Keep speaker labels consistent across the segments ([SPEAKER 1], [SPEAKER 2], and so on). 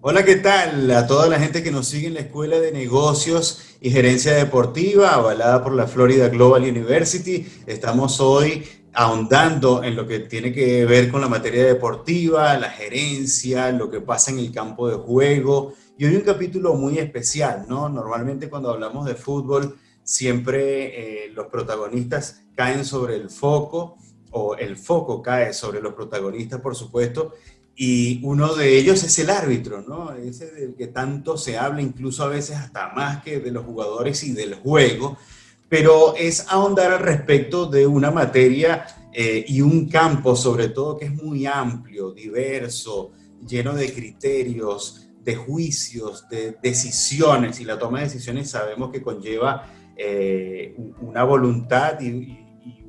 [SPEAKER 1] Hola, ¿qué tal? A toda la gente que nos sigue en la Escuela de Negocios y Gerencia Deportiva, avalada por la Florida Global University. Estamos hoy ahondando en lo que tiene que ver con la materia deportiva, la gerencia, lo que pasa en el campo de juego. Y hoy un capítulo muy especial, ¿no? Normalmente cuando hablamos de fútbol, siempre los protagonistas caen sobre el foco o el foco cae sobre los protagonistas, por supuesto, y uno de ellos es el árbitro, ¿no? Ese del que tanto se habla, incluso a veces hasta más que de los jugadores y del juego, pero es ahondar al respecto de una materia y un campo, sobre todo, que es muy amplio, diverso, lleno de criterios, de juicios, de decisiones, y la toma de decisiones sabemos que conlleva una voluntad y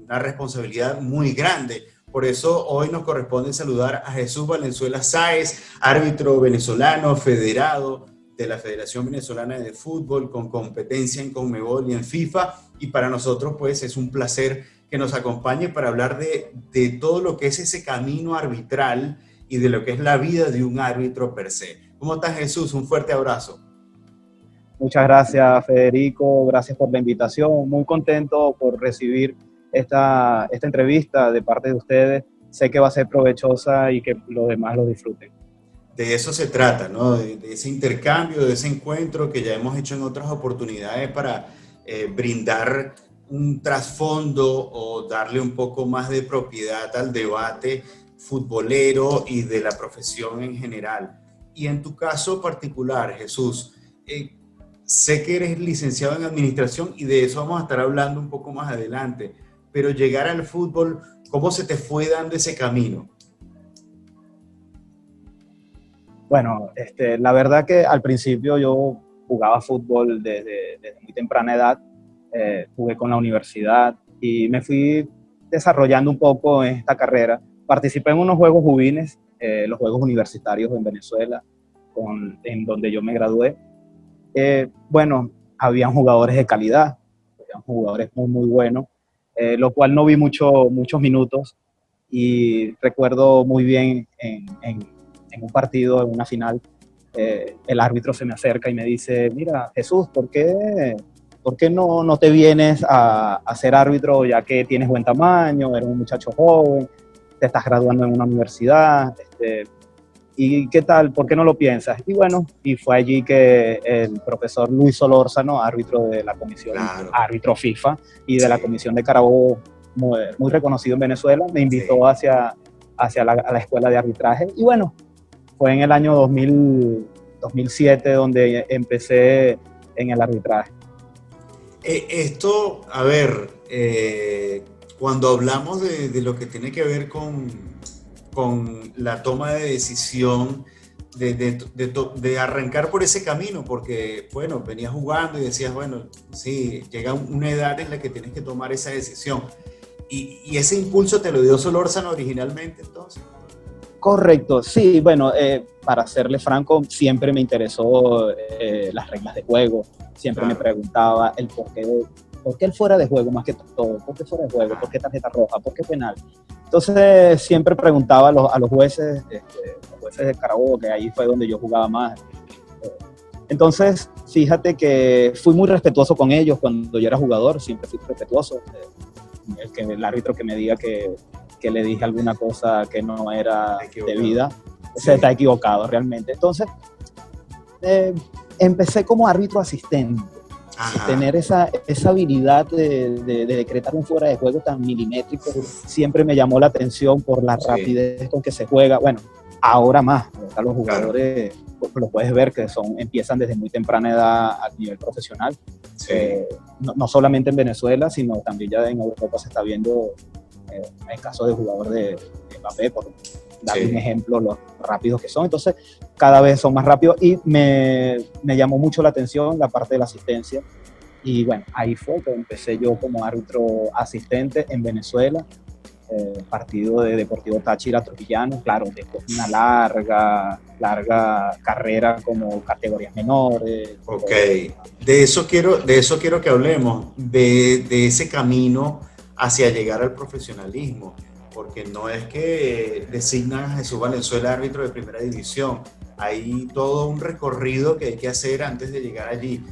[SPEAKER 1] una responsabilidad muy grande. Por eso hoy nos corresponde saludar a Jesús Valenzuela Sáez, árbitro venezolano, federado de la Federación Venezolana de Fútbol, con competencia en Conmebol y en FIFA. Y para nosotros, pues, es un placer que nos acompañe para hablar de todo lo que es ese camino arbitral y de lo que es la vida de un árbitro per se. ¿Cómo estás, Jesús? Un fuerte abrazo.
[SPEAKER 2] Muchas gracias, Federico. Gracias por la invitación. Muy contento por recibir esta entrevista de parte de ustedes. Sé que va a ser provechosa y que los demás lo disfruten.
[SPEAKER 1] De eso se trata, ¿no? De ese intercambio, de ese encuentro que ya hemos hecho en otras oportunidades para brindar un trasfondo o darle un poco más de propiedad al debate futbolero y de la profesión en general. Y en tu caso particular, Jesús, sé que eres licenciado en administración y de eso vamos a estar hablando un poco más adelante, pero llegar al fútbol, ¿cómo se te fue dando ese camino?
[SPEAKER 2] Bueno, la verdad que al principio yo jugaba fútbol desde muy temprana edad. Jugué con la universidad y me fui desarrollando un poco en esta carrera. Participé en unos juegos juveniles, los juegos universitarios en Venezuela, en donde yo me gradué. Bueno, habían jugadores de calidad, habían jugadores muy buenos, lo cual no vi muchos minutos, y recuerdo muy bien en un partido, en una final, el árbitro se me acerca y me dice: mira, Jesús, ¿por qué no te vienes a ser árbitro, ya que tienes buen tamaño, eres un muchacho joven, te estás graduando en una universidad? ¿Y qué tal? ¿Por qué no lo piensas? Y bueno, y fue allí que el profesor Luis Solórzano, árbitro de la comisión,
[SPEAKER 1] Claro,
[SPEAKER 2] árbitro FIFA y de la
[SPEAKER 1] sí.
[SPEAKER 2] comisión de Carabobo, muy reconocido en Venezuela, me invitó
[SPEAKER 1] Sí.
[SPEAKER 2] a la escuela de arbitraje. Y bueno, fue en el año 2007 donde empecé en el arbitraje.
[SPEAKER 1] Esto, a ver, cuando hablamos de lo que tiene que ver con la toma de decisión, de arrancar por ese camino, porque, bueno, venías jugando y decías, bueno, sí, llega una edad en la que tienes que tomar esa decisión. Y ese impulso te lo dio Solórzano originalmente, entonces.
[SPEAKER 2] Correcto, sí, bueno, para serle franco, siempre me interesó las reglas de juego, siempre me
[SPEAKER 1] Claro,
[SPEAKER 2] preguntaba por qué el fuera de juego más que todo, por qué fuera de juego, por
[SPEAKER 1] claro.
[SPEAKER 2] qué tarjeta roja, por qué penal. Entonces siempre preguntaba a los jueces, los jueces de Carabobo, que ahí fue donde yo jugaba más. Entonces, fíjate que fui muy respetuoso con ellos cuando yo era jugador, siempre fui respetuoso. El árbitro que me diga que le dije alguna cosa que no era
[SPEAKER 1] Equivocado.
[SPEAKER 2] debida, se
[SPEAKER 1] Sí.
[SPEAKER 2] está equivocado realmente. Entonces, eh, empecé como árbitro asistente.
[SPEAKER 1] Ajá.
[SPEAKER 2] Tener esa habilidad de decretar un fuera de juego tan milimétrico
[SPEAKER 1] Uf,
[SPEAKER 2] siempre me llamó la atención por la
[SPEAKER 1] sí,
[SPEAKER 2] rapidez con que se juega. Bueno, ahora más, los
[SPEAKER 1] claro.
[SPEAKER 2] jugadores, lo puedes ver que empiezan desde muy temprana edad a nivel profesional.
[SPEAKER 1] Sí,
[SPEAKER 2] No solamente en Venezuela, sino también ya en Europa se está viendo el caso de jugador de Mbappé, por darle un
[SPEAKER 1] sí.
[SPEAKER 2] ejemplo, los rápidos que son. Entonces, cada vez son más rápidos y me llamó mucho la atención la parte de la asistencia. Y bueno, ahí fue que empecé yo como árbitro asistente en Venezuela, partido de Deportivo Táchira Trujillano, claro, después de una larga carrera como categorías menores.
[SPEAKER 1] Ok, de eso quiero que hablemos, de ese camino hacia llegar al profesionalismo, porque no es que designan a Jesús Valenzuela árbitro de primera división. hay todo un recorrido que hay que hacer antes de llegar allí.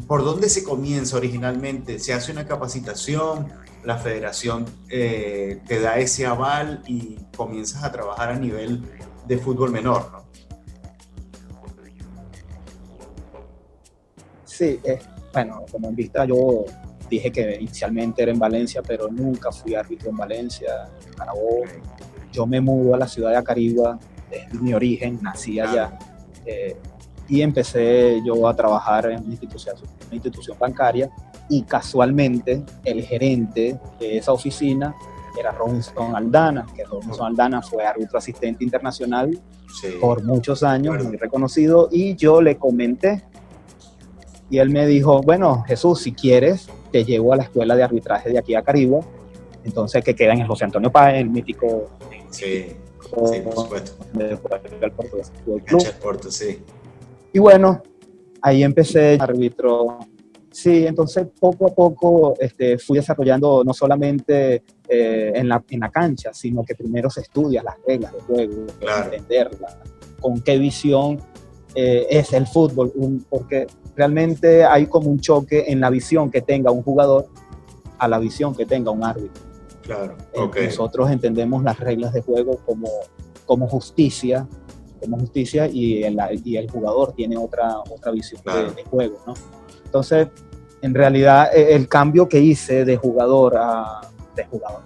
[SPEAKER 1] ¿Por dónde se comienza originalmente? ¿Se hace una capacitación? ¿La federación te da ese aval y comienzas a trabajar a nivel de fútbol menor, ¿no?
[SPEAKER 2] Sí, bueno, como en vista yo dije que inicialmente era en Valencia, pero nunca fui árbitro en Valencia, en Carabobo. Yo me mudo a la ciudad de Acarigua, es mi origen, nací allá, y empecé yo a trabajar en una institución bancaria, y casualmente el gerente de esa oficina era Robinson Aldana, que Robinson Aldana fue árbitro asistente internacional por muchos años, muy reconocido, y yo le comenté, y él me dijo, bueno, Jesús, si quieres, te llevo a la escuela de arbitraje de aquí a Carigua, entonces que queda en el José Antonio Páez, el mítico...
[SPEAKER 1] Sí, por supuesto.
[SPEAKER 2] El Portugués Fútbol
[SPEAKER 1] Club.
[SPEAKER 2] Cancha
[SPEAKER 1] Porto, sí.
[SPEAKER 2] Y bueno, ahí empecé árbitro. Sí, entonces poco a poco fui desarrollando no solamente en la cancha, sino que primero se estudia las reglas del juego, entenderlas, con qué visión es el fútbol, porque realmente hay como un choque en la visión que tenga un jugador a la visión que tenga un árbitro.
[SPEAKER 1] Claro,
[SPEAKER 2] Nosotros entendemos las reglas de juego como justicia, y el jugador tiene otra visión de juego, ¿no? Entonces, en realidad, el cambio que hice de jugador,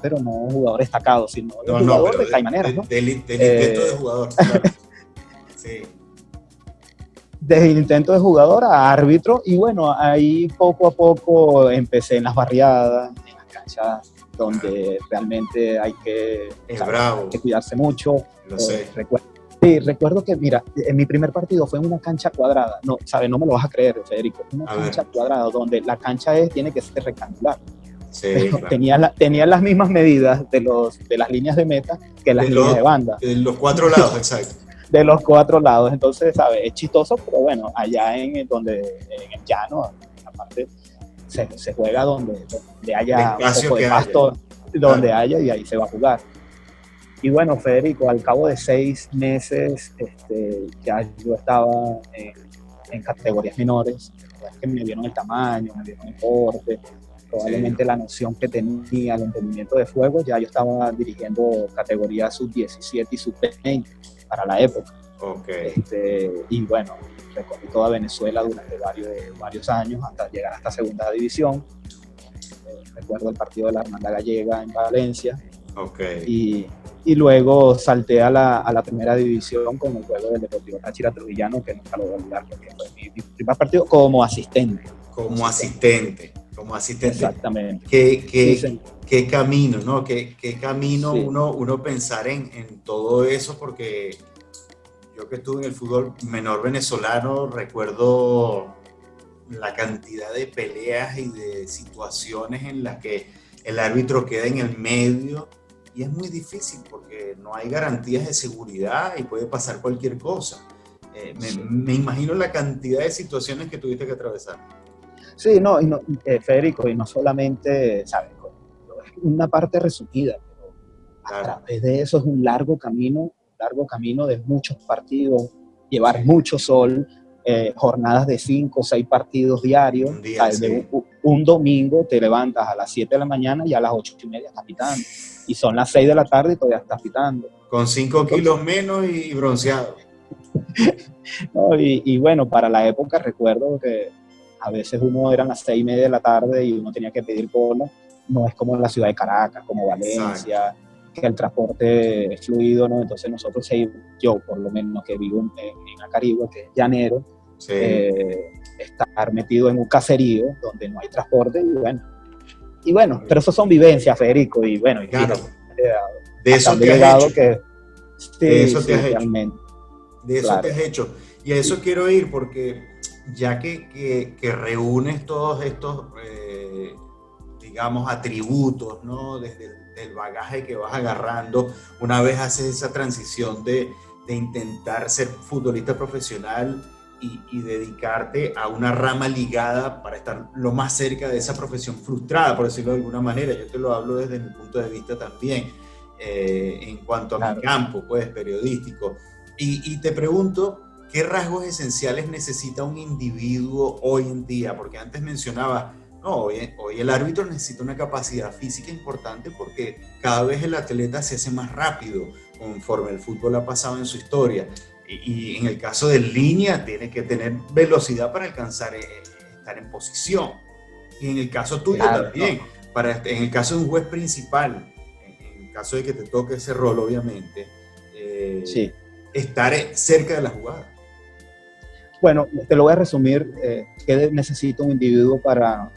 [SPEAKER 2] pero no un jugador destacado, sino de jugador de caimaneras, ¿no?
[SPEAKER 1] Del intento de jugador, claro. Sí.
[SPEAKER 2] Desde el intento de jugador a árbitro, y bueno, ahí poco a poco empecé en las barriadas, en las canchas donde realmente hay que cuidarse mucho.
[SPEAKER 1] Lo sé.
[SPEAKER 2] Recuerdo que, mira, en mi primer partido fue en una cancha cuadrada. No me lo vas a creer, Federico. Una cancha cuadrada donde la cancha tiene que ser rectangular.
[SPEAKER 1] Sí,
[SPEAKER 2] claro. Tenía las mismas medidas de las líneas de meta que las líneas de banda.
[SPEAKER 1] De los 4 lados, exacto.
[SPEAKER 2] De los 4 lados. Entonces, ¿sabes? Es chistoso, pero bueno, allá en el llano, aparte, se juega donde haya un poco de pasto, donde haya, y ahí se va a jugar. Y bueno, Federico, al cabo de 6 meses, ya yo estaba en categorías menores. Es que me vieron el tamaño, me vieron el porte, probablemente la noción que tenía, el entendimiento de juego. Ya yo estaba dirigiendo categorías sub-17 y sub-20 para la época. Y bueno, recorrí toda Venezuela durante varios años hasta llegar hasta segunda división. Recuerdo el partido de la Hermandad Gallega en Valencia. Y luego salté a la primera división con el juego del Deportivo Táchira Trujillano, que nunca lo voy a olvidar porque fue mi primer partido como asistente.
[SPEAKER 1] Como asistente.
[SPEAKER 2] Exactamente.
[SPEAKER 1] ¿Qué camino, ¿no? ¿Qué camino uno pensar en todo eso? Porque yo que estuve en el fútbol menor venezolano, recuerdo la cantidad de peleas y de situaciones en las que el árbitro queda en el medio. Y es muy difícil porque no hay garantías de seguridad y puede pasar cualquier cosa. Me imagino la cantidad de situaciones que tuviste que atravesar.
[SPEAKER 2] Sí, Federico, y no solamente, ¿sabes? Una parte resumida, pero a través de eso es un largo camino de muchos partidos, llevar mucho sol, jornadas de 5 o 6 partidos diarios. Un domingo te levantas a las 7 de la mañana y a las 8:30 estás pitando. Y son las 6 de la tarde y todavía estás pitando.
[SPEAKER 1] Con 5 kilos menos y bronceado.
[SPEAKER 2] Y bueno, para la época recuerdo que a veces eran las 6:30 de la tarde y uno tenía que pedir cola. No es como en la ciudad de Caracas, como Valencia, que el transporte es fluido, ¿no? Entonces nosotros, yo por lo menos que vivo en Acarigua, que es llanero, estar metido en un caserío donde no hay transporte, y bueno, pero eso son vivencias, Federico, y bueno,
[SPEAKER 1] claro.
[SPEAKER 2] De eso te has hecho.
[SPEAKER 1] De eso te has hecho. Y a eso quiero ir porque ya que reúnes todos estos, digamos, atributos, ¿no? Desde el bagaje que vas agarrando, una vez haces esa transición de intentar ser futbolista profesional y dedicarte a una rama ligada para estar lo más cerca de esa profesión frustrada, por decirlo de alguna manera. Yo te lo hablo desde mi punto de vista también, en cuanto a mi campo, pues, periodístico. Y te pregunto, ¿qué rasgos esenciales necesita un individuo hoy en día? Porque antes mencionaba, no, hoy el árbitro necesita una capacidad física importante porque cada vez el atleta se hace más rápido conforme el fútbol ha pasado en su historia. Y en el caso de línea, tiene que tener velocidad para alcanzar, estar en posición. Y en el caso tuyo
[SPEAKER 2] Claro,
[SPEAKER 1] también,
[SPEAKER 2] no.
[SPEAKER 1] en el caso de un juez principal, en el caso de que te toque ese rol, obviamente,
[SPEAKER 2] Sí.
[SPEAKER 1] estar cerca de la jugada.
[SPEAKER 2] Bueno, te lo voy a resumir. ¿Qué necesita un individuo para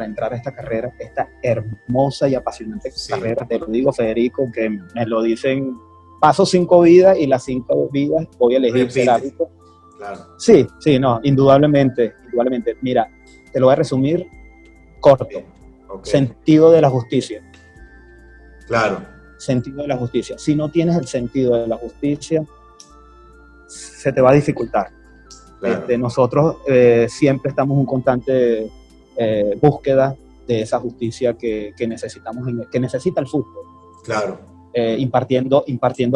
[SPEAKER 2] entrar a esta carrera, esta hermosa y apasionante carrera? Te lo digo, Federico, que me lo dicen, paso 5 vidas y las 5 vidas voy a elegir ser árbitro.
[SPEAKER 1] Claro.
[SPEAKER 2] Sí, no, indudablemente. Mira, te lo voy a resumir corto. Okay. Sentido de la justicia.
[SPEAKER 1] Claro.
[SPEAKER 2] Sentido de la justicia. Si no tienes el sentido de la justicia, se te va a dificultar. Claro. Nosotros siempre estamos en constante búsqueda de esa justicia que necesitamos, que necesita el fútbol.
[SPEAKER 1] Claro.
[SPEAKER 2] Impartiendo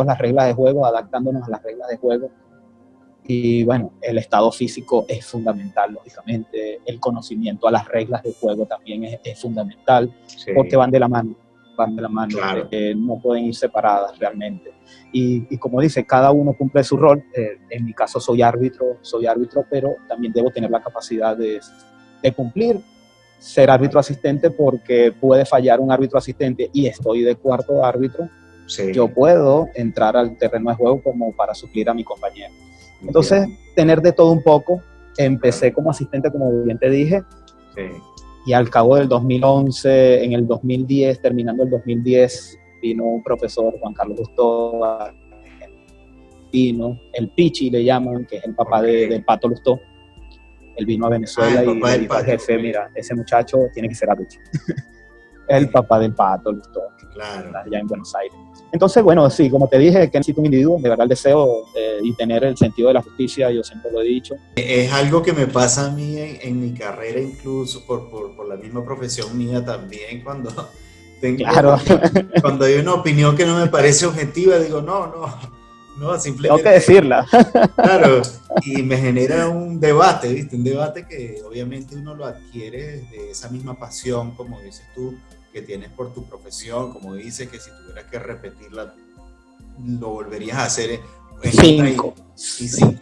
[SPEAKER 2] las reglas de juego, adaptándonos a las reglas de juego. Y bueno, el estado físico es fundamental, lógicamente. El conocimiento a las reglas de juego también es fundamental, sí, porque van de la mano. Claro. No pueden ir separadas realmente. Y como dice, cada uno cumple su rol. En mi caso soy árbitro, pero también debo tener la capacidad de cumplir, ser árbitro asistente, porque puede fallar un árbitro asistente y estoy de cuarto árbitro. Sí. Yo puedo entrar al terreno de juego como para suplir a mi compañero. Entonces, tener de todo un poco. Empecé como asistente, como bien te dije. Sí. Y al cabo del 2011, en el 2010, terminando el 2010, vino un profesor, Juan Carlos Lustó, vino, el Pichi le llaman, que es el papá del Pato Lustó. Él vino a Venezuela y le dijo al jefe, mira, ese muchacho tiene que ser árbitro. El papá del Pato Lustó, claro, allá en Buenos Aires. Entonces, bueno, sí, como te dije, que necesito un individuo, de verdad el deseo y tener el sentido de la justicia, yo siempre lo he dicho.
[SPEAKER 1] Es algo que me pasa a mí en mi carrera, incluso por la misma profesión mía también, cuando cuando hay una opinión que no me parece objetiva, digo, no, simplemente...
[SPEAKER 2] Tengo que decirla.
[SPEAKER 1] Claro, y me genera un debate, ¿viste? Un debate que obviamente uno lo adquiere de esa misma pasión, como dices tú, que tienes por tu profesión, como dices, que si tuvieras que repetirla, lo volverías a hacer en
[SPEAKER 2] 5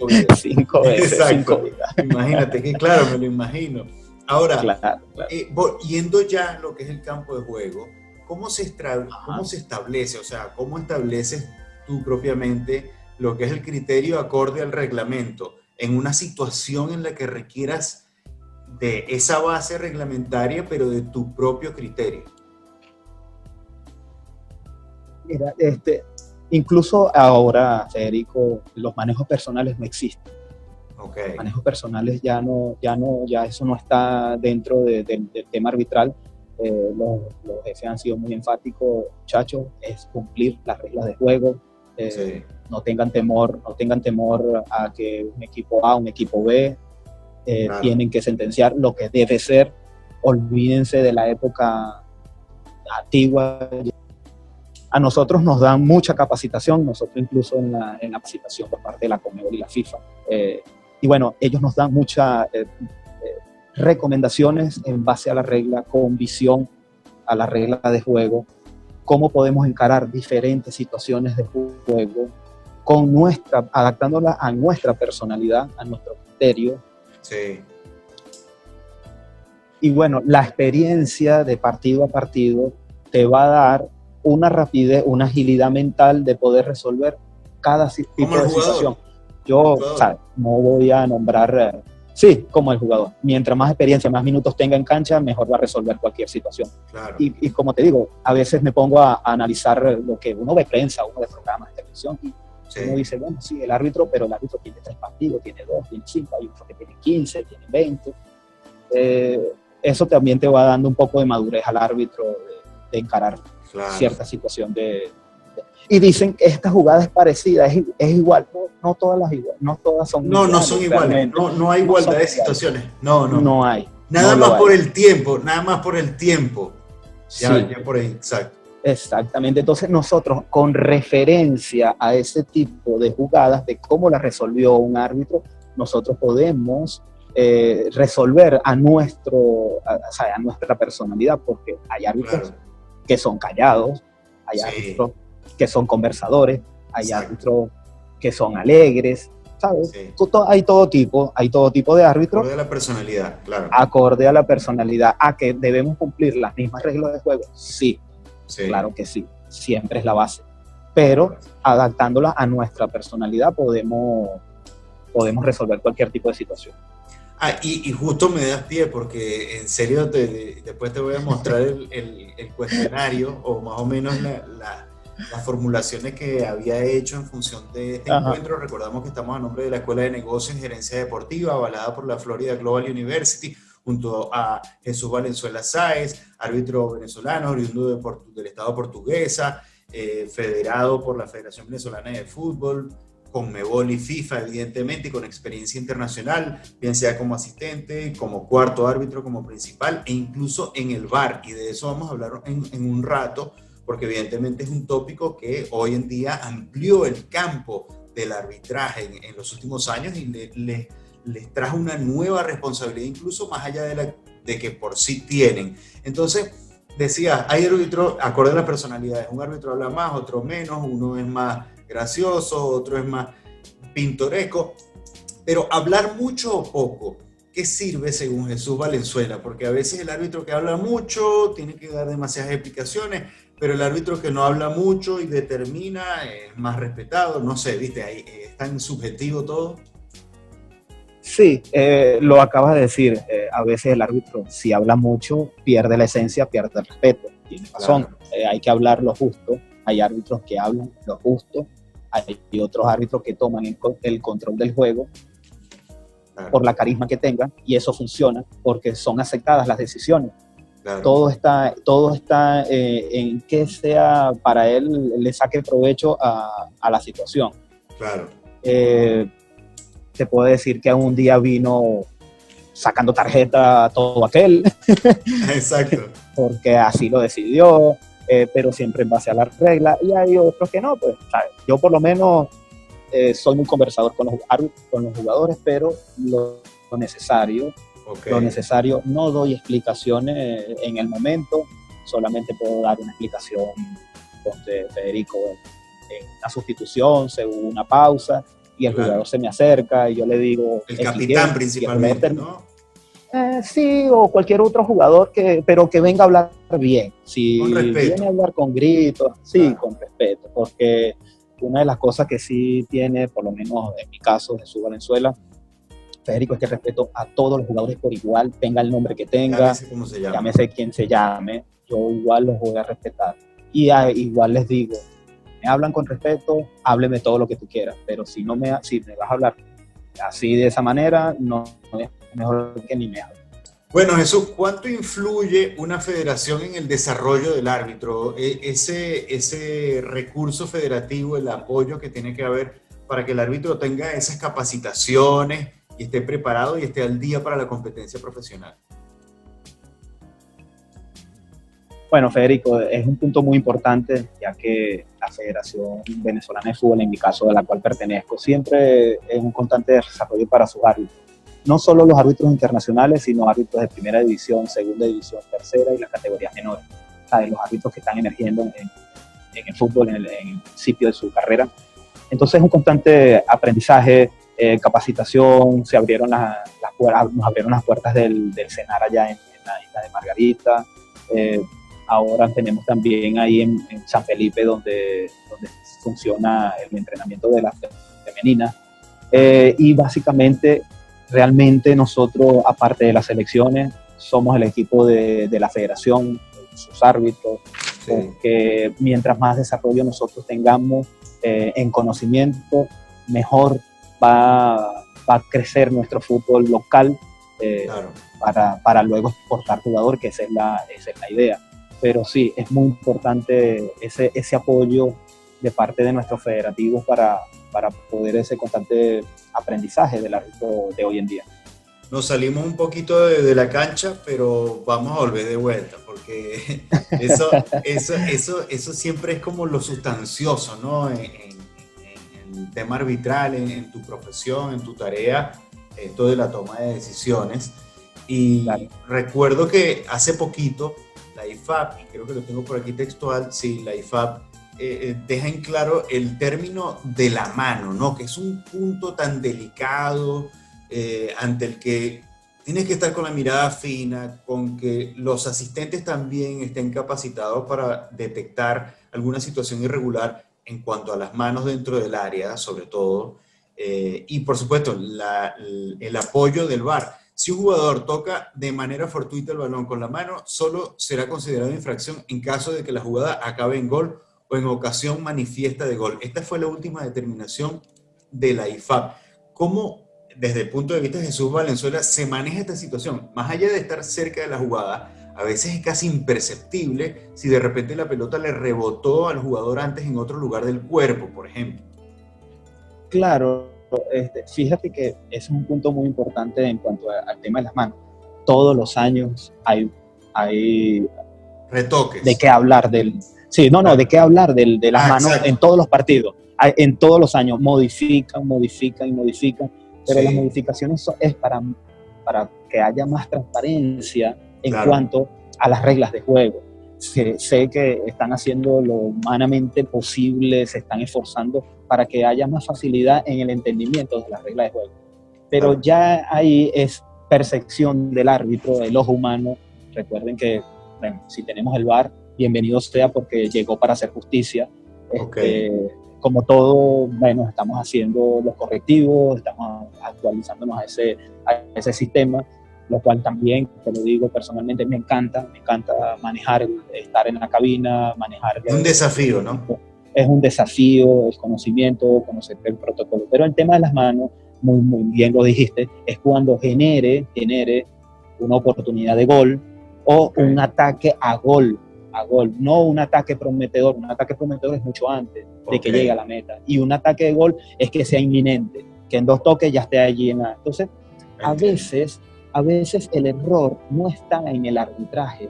[SPEAKER 1] vidas.
[SPEAKER 2] 5 veces.
[SPEAKER 1] Exacto.
[SPEAKER 2] 5 vidas.
[SPEAKER 1] Imagínate, que claro, me lo imagino. Ahora,
[SPEAKER 2] claro.
[SPEAKER 1] Yendo ya a lo que es el campo de juego, ¿cómo se establece? O sea, ¿cómo estableces tú propiamente lo que es el criterio acorde al reglamento en una situación en la que requieras de esa base reglamentaria, pero de tu propio criterio?
[SPEAKER 2] Mira, incluso ahora, Federico, los manejos personales no existen.
[SPEAKER 1] Okay.
[SPEAKER 2] Los manejos personales ya eso no está dentro del tema arbitral. Los jefes han sido muy enfáticos, muchachos, es cumplir las reglas de juego. Sí. No tengan temor a que un equipo A, un equipo B, claro, tienen que sentenciar lo que debe ser. Olvídense de la época antigua. A nosotros nos dan mucha capacitación, nosotros incluso en la capacitación por parte de la Conmebol y la FIFA. Y bueno, ellos nos dan muchas recomendaciones en base a la regla, con visión a la regla de juego, cómo podemos encarar diferentes situaciones de juego, adaptándola a nuestra personalidad, a nuestro criterio.
[SPEAKER 1] Sí.
[SPEAKER 2] Y bueno, la experiencia de partido a partido te va a dar una rapidez, una agilidad mental de poder resolver cada tipo de situación. Yo, no voy a nombrar, sí, como el jugador. Mientras más experiencia, más minutos tenga en cancha, mejor va a resolver cualquier situación.
[SPEAKER 1] Claro.
[SPEAKER 2] Y como te digo, a veces me pongo a analizar lo que uno ve prensa, uno ve programas de televisión, y uno dice, bueno, sí, el árbitro tiene 3 partidos, tiene 2, tiene 5, hay otro que tiene 15, tiene 20. Eso también te va dando un poco de madurez al árbitro de encarar, claro, cierta situación y dicen que esta jugada es parecida, es igual. No todas son iguales.
[SPEAKER 1] No son iguales. No hay igualdad de situaciones. No hay. Nada más por el tiempo.
[SPEAKER 2] Sí.
[SPEAKER 1] Ya por ahí, exacto.
[SPEAKER 2] Exactamente, entonces nosotros con referencia a ese tipo de jugadas, de cómo la resolvió un árbitro, nosotros podemos resolver o sea, a nuestra personalidad, porque hay árbitros
[SPEAKER 1] Claro,
[SPEAKER 2] que son callados, hay
[SPEAKER 1] sí,
[SPEAKER 2] árbitros que son conversadores, hay
[SPEAKER 1] exacto,
[SPEAKER 2] árbitros que son alegres, ¿sabes?
[SPEAKER 1] sí.
[SPEAKER 2] Hay todo tipo de árbitros
[SPEAKER 1] Acorde a la personalidad, claro,
[SPEAKER 2] acorde a la personalidad. ¿A que debemos cumplir las mismas reglas de juego? Sí,
[SPEAKER 1] sí.
[SPEAKER 2] claro que sí, siempre es la base. Pero adaptándola a nuestra personalidad podemos resolver cualquier tipo de situación.
[SPEAKER 1] Ah, y justo me das pie porque en serio después te voy a mostrar el cuestionario o más o menos las formulaciones que había hecho en función de este
[SPEAKER 2] Ajá.
[SPEAKER 1] encuentro. Recordamos que estamos a nombre de la Escuela de Negocios y Gerencia Deportiva, avalada por la Florida Global University, junto a Jesús Valenzuela Sáez, árbitro venezolano, oriundo del Estado portuguesa, federado por la Federación Venezolana de Fútbol, Conmebol y FIFA, evidentemente, y con experiencia internacional, bien sea como asistente, como cuarto árbitro, como principal, e incluso en el VAR. Y de eso vamos a hablar en un rato, porque evidentemente es un tópico que hoy en día amplió el campo del arbitraje en los últimos años y les trajo una nueva responsabilidad, incluso más allá de que por sí tienen. Entonces, decía, hay árbitros acorde a las personalidades. Un árbitro habla más, otro menos, uno es más gracioso, otro es más pintoresco, pero hablar mucho o poco, ¿qué sirve según Jesús Valenzuela? Porque a veces el árbitro que habla mucho tiene que dar demasiadas explicaciones, pero el árbitro que no habla mucho y determina es más respetado, no sé, viste, ahí es tan subjetivo todo.
[SPEAKER 2] Sí, lo acabas de decir, a veces el árbitro si habla mucho pierde la esencia, pierde el respeto, tiene razón,
[SPEAKER 1] Claro,
[SPEAKER 2] hay que hablar lo justo, hay árbitros que hablan lo justo, hay otros árbitros que toman el control del juego
[SPEAKER 1] claro,
[SPEAKER 2] por la carisma que tengan y eso funciona porque son aceptadas las decisiones.
[SPEAKER 1] claro,
[SPEAKER 2] Todo está en que sea para él, le saque provecho a la situación.
[SPEAKER 1] claro.
[SPEAKER 2] Eh, Te puedo decir que un día vino sacando tarjeta a todo aquel,
[SPEAKER 1] Exacto,
[SPEAKER 2] porque así lo decidió, pero siempre en base a las reglas, y hay otros que no, pues, ¿sabes? Yo por lo menos soy muy conversador con los jugadores, pero lo necesario,
[SPEAKER 1] ok,
[SPEAKER 2] lo necesario, no doy explicaciones en el momento, solamente puedo dar una explicación con Federico en una sustitución, según una pausa, y el
[SPEAKER 1] claro.
[SPEAKER 2] jugador se me acerca y yo le digo,
[SPEAKER 1] El capitán
[SPEAKER 2] expliqué, y el jugador
[SPEAKER 1] principalmente, ¿no?
[SPEAKER 2] sí, o cualquier otro jugador pero que venga a hablar bien.
[SPEAKER 1] Con
[SPEAKER 2] Si viene a
[SPEAKER 1] respeto,
[SPEAKER 2] hablar con gritos, sí,
[SPEAKER 1] claro,
[SPEAKER 2] con respeto, porque una de las cosas que sí tiene, por lo menos en mi caso, Jesús Valenzuela, Federico, es que respeto a todos los jugadores por igual, tenga el nombre que tenga,
[SPEAKER 1] llámese como se llame.
[SPEAKER 2] llámese quien se llame, yo igual los voy a respetar. Y igual les digo, me hablan con respeto, hábleme todo lo que tú quieras, pero si me vas a hablar así de esa manera, no es mejor que ni me hables.
[SPEAKER 1] Bueno, Jesús, ¿cuánto influye una federación en el desarrollo del árbitro? Ese recurso federativo, el apoyo que tiene que haber para que el árbitro tenga esas capacitaciones y esté preparado y esté al día para la competencia profesional.
[SPEAKER 2] Bueno, Federico, es un punto muy importante, ya que la Federación Venezolana de Fútbol, en mi caso, de la cual pertenezco, siempre es un constante desarrollo para sus árbitros. No solo los árbitros internacionales, sino árbitros de primera división, segunda división, tercera y las categorías menores. ¿Sabes? Los árbitros que están emergiendo en el fútbol, en el principio de su carrera. Entonces es un constante aprendizaje, capacitación, nos abrieron las puertas del CENAR allá en la isla de Margarita. Eh, Ahora tenemos también ahí en San Felipe donde funciona el entrenamiento de las femeninas. Y básicamente, realmente nosotros, aparte de las selecciones, somos el equipo de la federación, sus árbitros,
[SPEAKER 1] Sí,
[SPEAKER 2] porque mientras más desarrollo nosotros tengamos en conocimiento, mejor va a crecer nuestro fútbol local eh,
[SPEAKER 1] claro.
[SPEAKER 2] para luego exportar jugador, que esa es la idea. Pero sí, es muy importante ese apoyo de parte de nuestros federativos para poder ese constante aprendizaje del árbitro de hoy en día.
[SPEAKER 1] nos salimos un poquito de la cancha, pero vamos a volver de vuelta, porque eso siempre es como lo sustancioso, ¿no? En el tema arbitral, en tu profesión, en tu tarea, esto de la toma de decisiones.
[SPEAKER 2] Claro.
[SPEAKER 1] Y recuerdo que hace poquito la IFAB, y creo que lo tengo por aquí textual, sí, la IFAB deja en claro el término de la mano, ¿no? Que es un punto tan delicado ante el que tienes que estar con la mirada fina, con que los asistentes también estén capacitados para detectar alguna situación irregular en cuanto a las manos dentro del área, sobre todo, y por supuesto el apoyo del VAR. Si un jugador toca de manera fortuita el balón con la mano, solo será considerado infracción en caso de que la jugada acabe en gol o en ocasión manifiesta de gol. Esta fue la última determinación de la IFAB. ¿Cómo, desde el punto de vista de Jesús Valenzuela, se maneja esta situación? Más allá de estar cerca de la jugada, a veces es casi imperceptible si de repente la pelota le rebotó al jugador antes en otro lugar del cuerpo, por ejemplo.
[SPEAKER 2] Claro, fíjate que es un punto muy importante en cuanto al tema de las manos. Todos los años hay de
[SPEAKER 1] Retoques.
[SPEAKER 2] qué hablar del... Sí, no, de qué hablar de las manos
[SPEAKER 1] Exacto.
[SPEAKER 2] en todos los partidos. En todos los años modifican y modifican, pero las
[SPEAKER 1] Sí,
[SPEAKER 2] modificaciones es para que haya más transparencia en
[SPEAKER 1] claro.
[SPEAKER 2] cuanto a las reglas de juego. Sé que están haciendo lo humanamente posible, se están esforzando para que haya más facilidad en el entendimiento de las reglas de juego. Pero
[SPEAKER 1] Claro.
[SPEAKER 2] ya ahí es percepción del árbitro, del ojo humano. Recuerden que, bueno, si tenemos el VAR, bienvenido sea porque llegó para hacer justicia.
[SPEAKER 1] Ok.
[SPEAKER 2] Como todo, bueno, estamos haciendo los correctivos, estamos actualizándonos a ese sistema, lo cual también, te lo digo personalmente, me encanta manejar, estar en la cabina, manejar
[SPEAKER 1] Es un desafío,
[SPEAKER 2] el
[SPEAKER 1] ¿no?
[SPEAKER 2] equipo. Es un desafío, es conocimiento, conocer el protocolo. Pero el tema de las manos, muy, muy bien lo dijiste, es cuando genere una oportunidad de gol o
[SPEAKER 1] Ok.
[SPEAKER 2] un ataque a gol, no un ataque prometedor. Un ataque prometedor es mucho antes de
[SPEAKER 1] Ok.
[SPEAKER 2] que llegue a la meta. Y un ataque de gol es que sea inminente, que en 2 toques ya esté allí en la... Entonces, a
[SPEAKER 1] Entiendo.
[SPEAKER 2] veces, a veces el error no está en el arbitraje,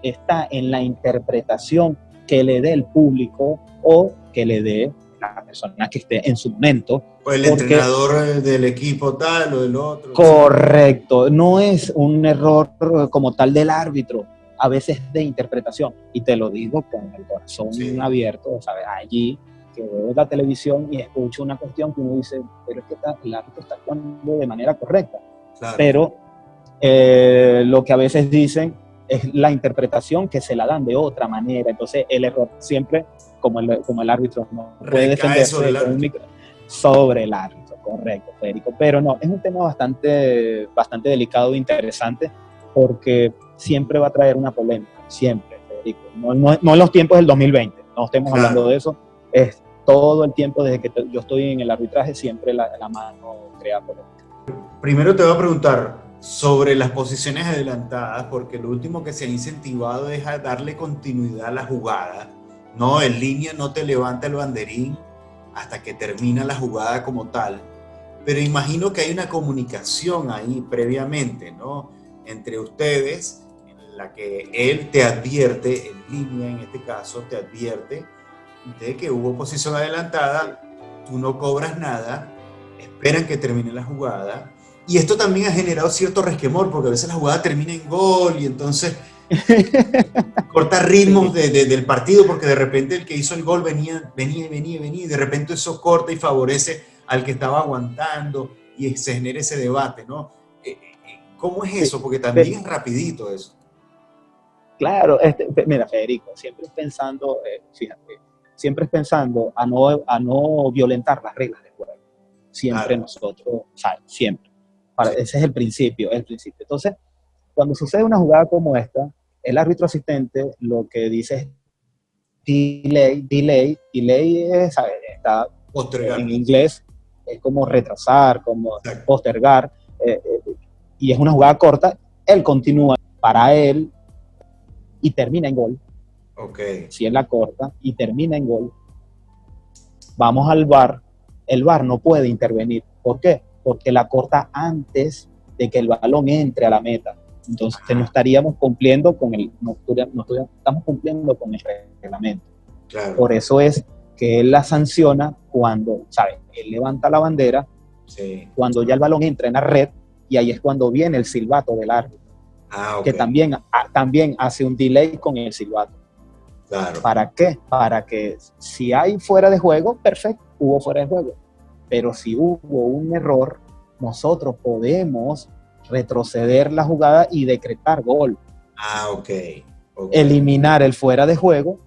[SPEAKER 2] está en la interpretación que le dé el público o que le dé la persona que esté en su momento,
[SPEAKER 1] O el
[SPEAKER 2] porque
[SPEAKER 1] entrenador del equipo tal o del otro, sí.
[SPEAKER 2] correcto, no es un error como tal del árbitro, a veces de interpretación, y te lo digo con el corazón
[SPEAKER 1] Sí,
[SPEAKER 2] abierto, ¿sabes? Allí que veo la televisión y escucho una cuestión que uno dice, pero es que el árbitro está actuando de manera correcta,
[SPEAKER 1] claro.
[SPEAKER 2] pero lo que a veces dicen es la interpretación que se la dan de otra manera, entonces el error siempre, como el árbitro no puede
[SPEAKER 1] Recae sobre
[SPEAKER 2] defenderse
[SPEAKER 1] el
[SPEAKER 2] con un
[SPEAKER 1] árbitro.
[SPEAKER 2] micro, sobre el árbitro, correcto, Federico. Pero no, es un tema bastante delicado e interesante porque siempre va a traer una polémica, siempre, Federico. No en los tiempos del 2020, no estemos hablando
[SPEAKER 1] Claro.
[SPEAKER 2] de eso, es todo el tiempo desde que yo estoy en el arbitraje, siempre la mano crea polémica.
[SPEAKER 1] Primero te voy a preguntar sobre las posiciones adelantadas, porque lo último que se ha incentivado es a darle continuidad a la jugada. No, en línea no te levanta el banderín hasta que termina la jugada como tal. Pero imagino que hay una comunicación ahí previamente, ¿no? Entre ustedes, en la que él te advierte, en línea en este caso, te advierte de que hubo posición adelantada, tú no cobras nada, esperan que termine la jugada. Y esto también ha generado cierto resquemor, porque a veces la jugada termina en gol y entonces corta ritmos
[SPEAKER 2] Sí,
[SPEAKER 1] del partido, porque de repente el que hizo el gol venía, y de repente eso corta y favorece al que estaba aguantando y se genera ese debate, ¿no? ¿Cómo es
[SPEAKER 2] sí.
[SPEAKER 1] eso? Porque también es rapidito eso.
[SPEAKER 2] Claro, mira, Federico, siempre pensando, fíjate, siempre pensando a no violentar las reglas del juego. Siempre
[SPEAKER 1] Claro,
[SPEAKER 2] nosotros, ¿sabes? Siempre.
[SPEAKER 1] sí,
[SPEAKER 2] Ese es el principio, el principio. Entonces, cuando sucede una jugada como esta, el árbitro asistente lo que dice es delay es, ¿sabes? Está en
[SPEAKER 1] postergar.
[SPEAKER 2] inglés, es como retrasar, como
[SPEAKER 1] Exacto.
[SPEAKER 2] postergar, y es una jugada corta, él continúa para él y termina en gol.
[SPEAKER 1] Ok,
[SPEAKER 2] Si él la corta y termina en gol, vamos al VAR, el VAR no puede intervenir. ¿Por qué? Porque la corta antes de que el balón entre a la meta. Entonces
[SPEAKER 1] Ajá.
[SPEAKER 2] no estaríamos cumpliendo con estamos cumpliendo con el reglamento.
[SPEAKER 1] Claro.
[SPEAKER 2] Por eso es que él la sanciona cuando, ¿sabes? Él levanta la bandera,
[SPEAKER 1] Sí.
[SPEAKER 2] cuando ya el balón entra en la red, y ahí es cuando viene el silbato del árbitro,
[SPEAKER 1] Ok.
[SPEAKER 2] que también hace un delay con el silbato.
[SPEAKER 1] Claro.
[SPEAKER 2] ¿Para qué? Para que si hay fuera de juego, perfecto, hubo fuera de juego. Pero si hubo un error, nosotros podemos retroceder la jugada y decretar gol.
[SPEAKER 1] Ok.
[SPEAKER 2] Eliminar el fuera de juego,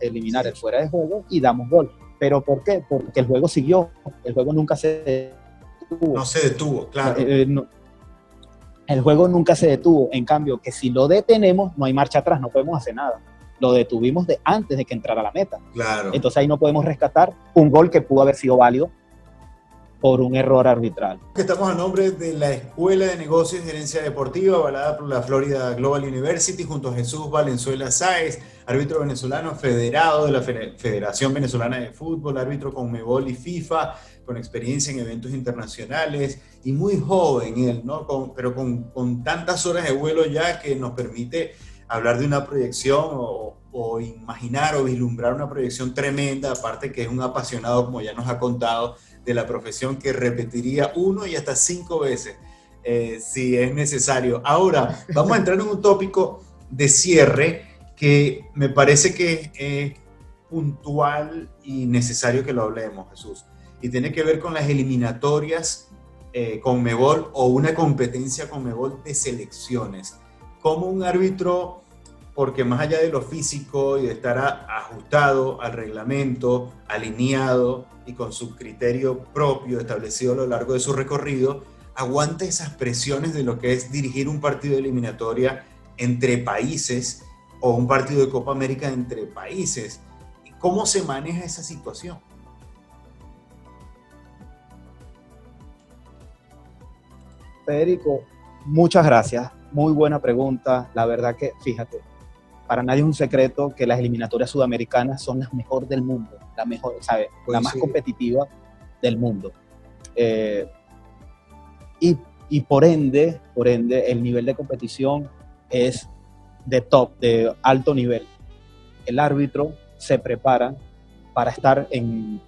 [SPEAKER 2] y damos gol. ¿Pero por qué? Porque el juego siguió, el juego nunca se detuvo.
[SPEAKER 1] No se detuvo, claro.
[SPEAKER 2] El juego nunca se detuvo. En cambio, que si lo detenemos, no hay marcha atrás, no podemos hacer nada. Lo detuvimos antes de que entrara a la meta.
[SPEAKER 1] Claro.
[SPEAKER 2] Entonces ahí no podemos rescatar un gol que pudo haber sido válido por un error arbitral.
[SPEAKER 1] Estamos a nombre de la Escuela de Negocios y Gerencia Deportiva, avalada por la Florida Global University, junto a Jesús Valenzuela Sáez, árbitro venezolano federado de la Federación Venezolana de Fútbol, árbitro Conmebol y FIFA, con experiencia en eventos internacionales y muy joven él, ¿no? Pero con tantas horas de vuelo ya que nos permite hablar de una proyección o imaginar o vislumbrar una proyección tremenda, aparte que es un apasionado, como ya nos ha contado, de la profesión, que repetiría 1 y hasta 5 veces si es necesario. Ahora, vamos a entrar en un tópico de cierre que me parece que es puntual y necesario que lo hablemos, Jesús, y tiene que ver con las eliminatorias Conmebol o una competencia Conmebol de selecciones. Como un árbitro, porque más allá de lo físico y de estar ajustado al reglamento, alineado y con su criterio propio establecido a lo largo de su recorrido, aguanta esas presiones de lo que es dirigir un partido de eliminatoria entre países o un partido de Copa América entre países. ¿Cómo se maneja esa situación?
[SPEAKER 2] Federico, muchas gracias. Muy buena pregunta. La verdad que, fíjate, para nadie es un secreto que las eliminatorias sudamericanas son las mejores del mundo, la mejor, ¿sabes? La más competitiva del mundo. Y por ende, el nivel de competición es de top, de alto nivel. El árbitro se prepara para estar en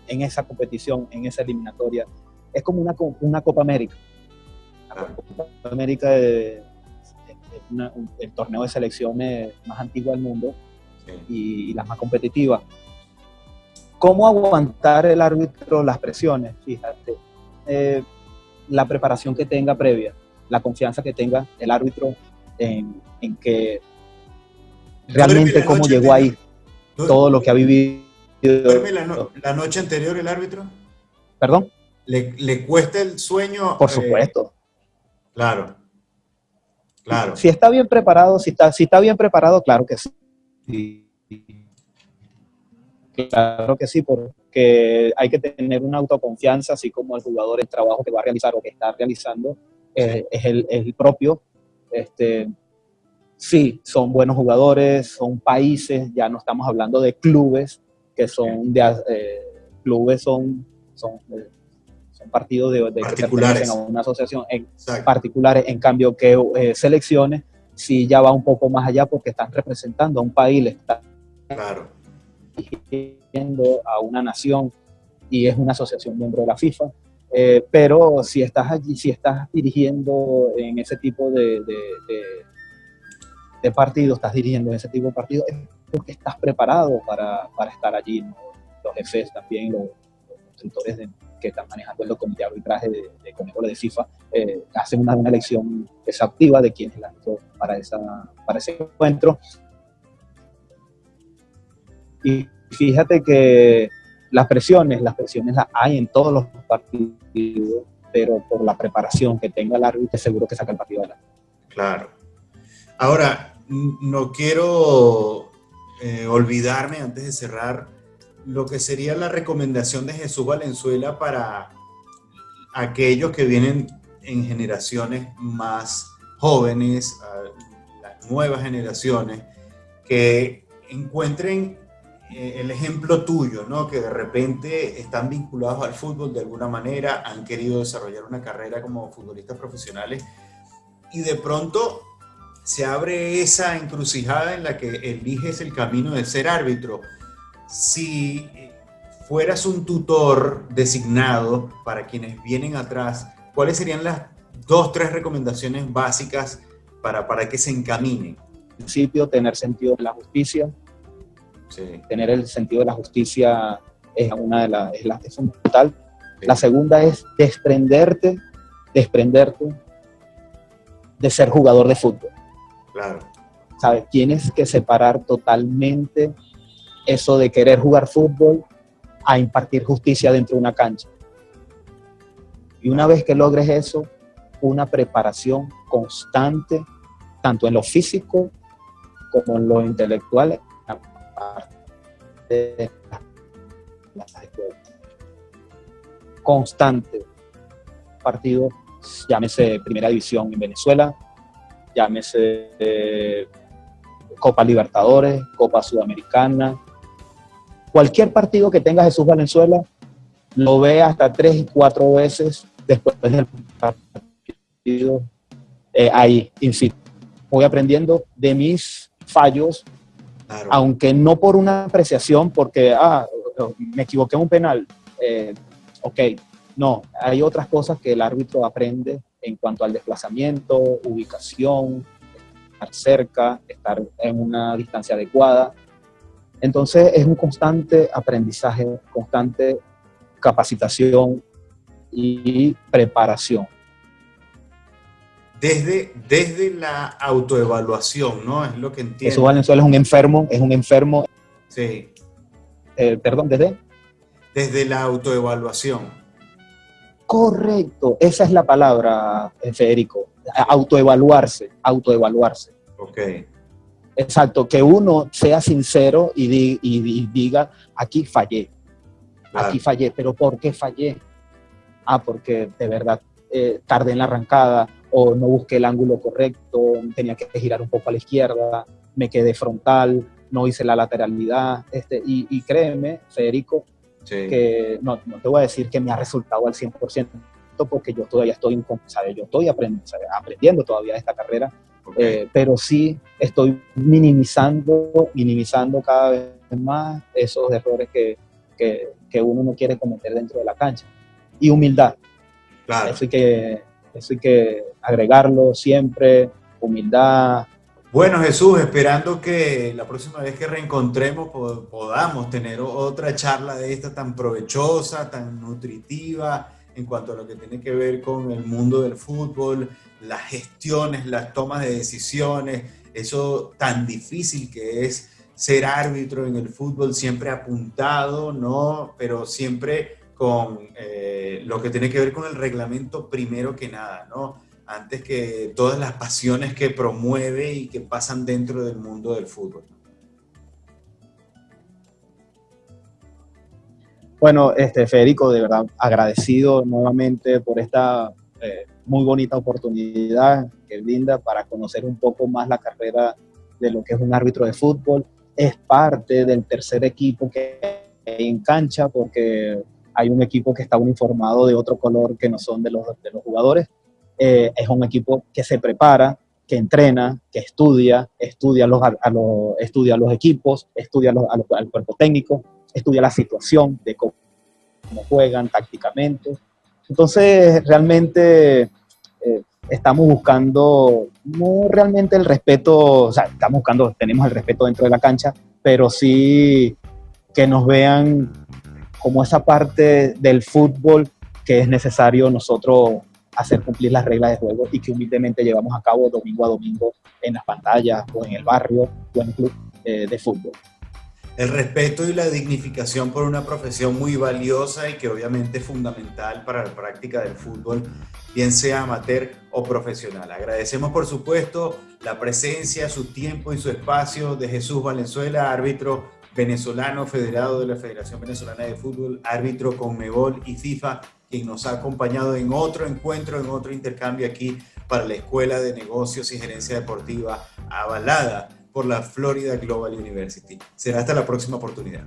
[SPEAKER 2] esa competición, en esa eliminatoria. Es como una Copa América. La Copa América es el torneo de selecciones más antiguo del mundo, sí, y la más competitiva. ¿Cómo aguantar el árbitro las presiones? Fíjate, la preparación que tenga previa, la confianza que tenga el árbitro en que realmente cómo llegó ahí, todo lo que ha vivido.
[SPEAKER 1] ¿Duerme la noche anterior el árbitro?
[SPEAKER 2] ¿Perdón?
[SPEAKER 1] ¿Le cuesta el sueño?
[SPEAKER 2] Por supuesto.
[SPEAKER 1] Claro. Claro.
[SPEAKER 2] Si está bien preparado, si está bien preparado, claro que sí. Claro que sí, porque hay que tener una autoconfianza, así como el jugador, el trabajo que va a realizar o que está realizando es el propio. Sí, son buenos jugadores, son países, ya no estamos hablando de clubes, que son clubes son partidos de que pertenecen a una asociación particulares, en cambio que selecciones sí ya va un poco más allá porque están representando a un país, están dirigiendo a una nación y es una asociación miembro de la FIFA, pero si estás allí, si estás dirigiendo en ese tipo de partido, estás dirigiendo en ese tipo de partido, es porque estás preparado para estar allí, ¿no? Los jefes también, los instructores que están manejando el comité de arbitraje de Conmebol de FIFA, hacen una elección exhaustiva de quién es el árbitro para ese encuentro. Y fíjate que las presiones las hay en todos los partidos, pero por la preparación que tenga el árbitro, seguro que saca el partido adelante.
[SPEAKER 1] Claro. Ahora, no quiero olvidarme antes de cerrar lo que sería la recomendación de Jesús Valenzuela para aquellos que vienen en generaciones más jóvenes, las nuevas generaciones, que encuentren el ejemplo tuyo, ¿no? Que de repente están vinculados al fútbol de alguna manera, han querido desarrollar una carrera como futbolistas profesionales y de pronto se abre esa encrucijada en la que eliges el camino de ser árbitro. Si fueras un tutor designado para quienes vienen atrás, ¿cuáles serían las 2, 3 recomendaciones básicas para que se encaminen?
[SPEAKER 2] En principio, tener sentido de la justicia.
[SPEAKER 1] Sí.
[SPEAKER 2] Tener el sentido de la justicia es es fundamental.
[SPEAKER 1] Sí.
[SPEAKER 2] La segunda es desprenderte de ser jugador de fútbol.
[SPEAKER 1] Claro.
[SPEAKER 2] ¿Sabes? Tienes que separar totalmente eso de querer jugar fútbol a impartir justicia dentro de una cancha. Y una vez que logres eso, una preparación constante, tanto en lo físico como en lo intelectual, de las escuelas. Constante. Partido, llámese Primera División en Venezuela, llámese Copa Libertadores, Copa Sudamericana. Cualquier partido que tenga Jesús Valenzuela, lo ve hasta 3 y 4 veces después del partido, ahí, in situ. Voy aprendiendo de mis fallos,
[SPEAKER 1] Claro.
[SPEAKER 2] aunque no por una apreciación, porque me equivoqué en un penal. Ok, no, hay otras cosas que el árbitro aprende en cuanto al desplazamiento, ubicación, estar cerca, estar en una distancia adecuada. Entonces es un constante aprendizaje, constante capacitación y preparación.
[SPEAKER 1] Desde la autoevaluación, ¿no? Es lo que entiendo.
[SPEAKER 2] Jesús Valenzuela es un enfermo.
[SPEAKER 1] Sí.
[SPEAKER 2] Perdón,
[SPEAKER 1] Desde la autoevaluación.
[SPEAKER 2] Correcto, esa es la palabra, Federico. Autoevaluarse.
[SPEAKER 1] Ok.
[SPEAKER 2] Exacto, que uno sea sincero y diga, aquí fallé,
[SPEAKER 1] Claro.
[SPEAKER 2] aquí fallé, pero ¿por qué fallé? Porque de verdad tardé en la arrancada, o no busqué el ángulo correcto, tenía que girar un poco a la izquierda, me quedé frontal, no hice la lateralidad, y créeme, Federico,
[SPEAKER 1] Sí.
[SPEAKER 2] que no te voy a decir que me ha resultado al 100%, porque yo todavía estoy, aprendiendo todavía de esta carrera,
[SPEAKER 1] Okay.
[SPEAKER 2] pero sí estoy minimizando cada vez más esos errores que uno no quiere cometer dentro de la cancha. Y humildad.
[SPEAKER 1] Claro.
[SPEAKER 2] Eso hay que agregarlo siempre, humildad.
[SPEAKER 1] Bueno, Jesús, esperando que la próxima vez que reencontremos podamos tener otra charla de esta tan provechosa, tan nutritiva, en cuanto a lo que tiene que ver con el mundo del fútbol, las gestiones, las tomas de decisiones, eso tan difícil que es ser árbitro en el fútbol, siempre apuntado, ¿no? Pero siempre con lo que tiene que ver con el reglamento primero que nada, ¿no? Antes que todas las pasiones que promueve y que pasan dentro del mundo del fútbol.
[SPEAKER 2] Bueno, Federico, de verdad agradecido nuevamente por esta muy bonita oportunidad que brinda para conocer un poco más la carrera de lo que es un árbitro de fútbol. Es parte del tercer equipo que hay en cancha, porque hay un equipo que está uniformado de otro color que no son de los jugadores. Es un equipo que se prepara, que entrena, que estudia los equipos, estudia al cuerpo técnico, estudia la situación de cómo juegan tácticamente. Entonces, realmente estamos buscando, no realmente el respeto, o sea, tenemos el respeto dentro de la cancha, pero sí que nos vean como esa parte del fútbol que es necesario nosotros hacer cumplir las reglas de juego y que humildemente llevamos a cabo domingo a domingo en las pantallas o en el barrio o en el club de fútbol.
[SPEAKER 1] El respeto y la dignificación por una profesión muy valiosa y que obviamente es fundamental para la práctica del fútbol, bien sea amateur o profesional. Agradecemos, por supuesto, la presencia, su tiempo y su espacio de Jesús Valenzuela, árbitro venezolano, federado de la Federación Venezolana de Fútbol, árbitro Conmebol y FIFA, quien nos ha acompañado en otro encuentro, en otro intercambio aquí para la Escuela de Negocios y Gerencia Deportiva, avalada por la Florida Global University. Será hasta la próxima oportunidad.